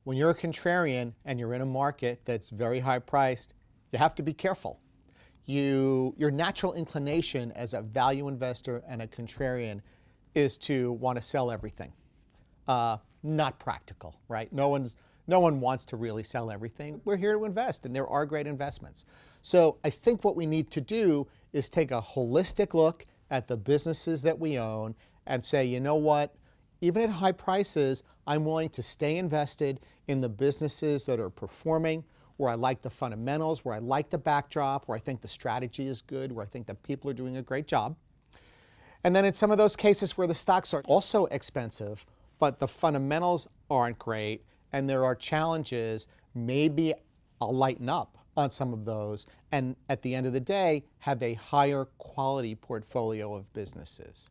When you're a contrarian and you're in a market that's very high priced, you have to be careful. Your natural inclination as a value investor and a contrarian is to want to sell everything. Not practical, right? No one wants to really sell everything. We're here to invest, and there are great investments. So I think what we need to do is take a holistic look at the businesses that we own and say, you know what, even at high prices, I'm willing to stay invested in the businesses that are performing, where I like the fundamentals, where I like the backdrop, where I think the strategy is good, where I think that people are doing a great job. And then in some of those cases where the stocks are also expensive, but the fundamentals aren't great, and there are challenges, maybe I'll lighten up on some of those, and at the end of the day, have a higher quality portfolio of businesses.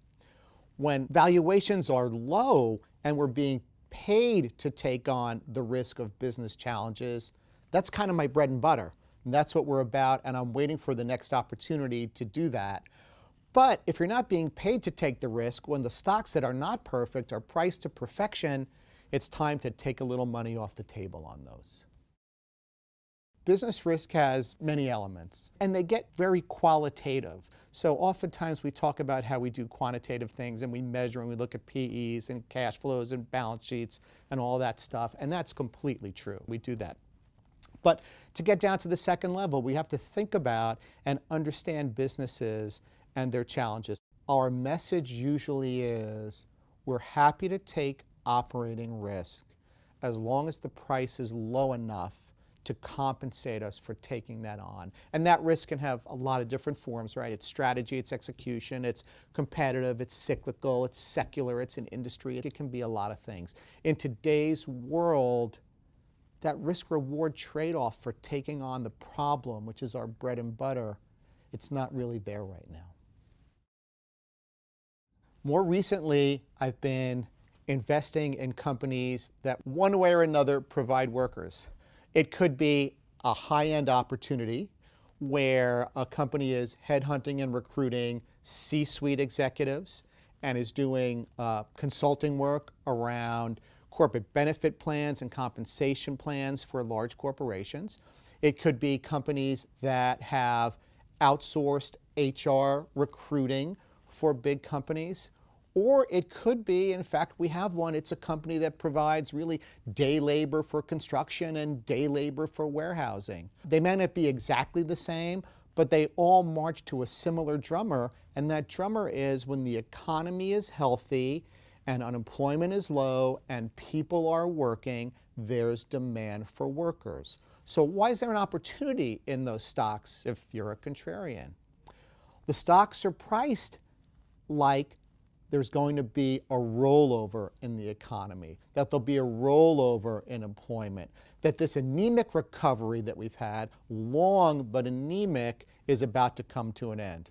When valuations are low and we're being paid to take on the risk of business challenges, that's kind of my bread and butter. And that's what we're about, and I'm waiting for the next opportunity to do that. But if you're not being paid to take the risk, when the stocks that are not perfect are priced to perfection, it's time to take a little money off the table on those. Business risk has many elements, and they get very qualitative. So oftentimes we talk about how we do quantitative things, and we measure and we look at PEs and cash flows and balance sheets and all that stuff, and that's completely true. We do that. But to get down to the second level, we have to think about and understand businesses and their challenges. Our message usually is, we're happy to take operating risk as long as the price is low enough to compensate us for taking that on. And that risk can have a lot of different forms, right? It's strategy, it's execution, it's competitive, it's cyclical, it's secular, it's an industry. It can be a lot of things. In today's world, that risk-reward trade-off for taking on the problem, which is our bread and butter, it's not really there right now. More recently, I've been investing in companies that one way or another provide workers. It could be a high-end opportunity where a company is headhunting and recruiting C-suite executives and is doing consulting work around corporate benefit plans and compensation plans for large corporations. It could be companies that have outsourced HR recruiting for big companies. Or it could be, in fact, we have one, it's a company that provides really day labor for construction and day labor for warehousing. They may not be exactly the same, but they all march to a similar drummer, and that drummer is when the economy is healthy and unemployment is low and people are working, there's demand for workers. So why is there an opportunity in those stocks if you're a contrarian? The stocks are priced like there's going to be a rollover in the economy, that there'll be a rollover in employment, that this anemic recovery that we've had, long but anemic, is about to come to an end.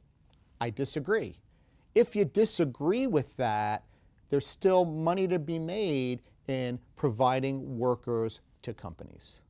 I disagree. If you disagree with that, there's still money to be made in providing workers to companies.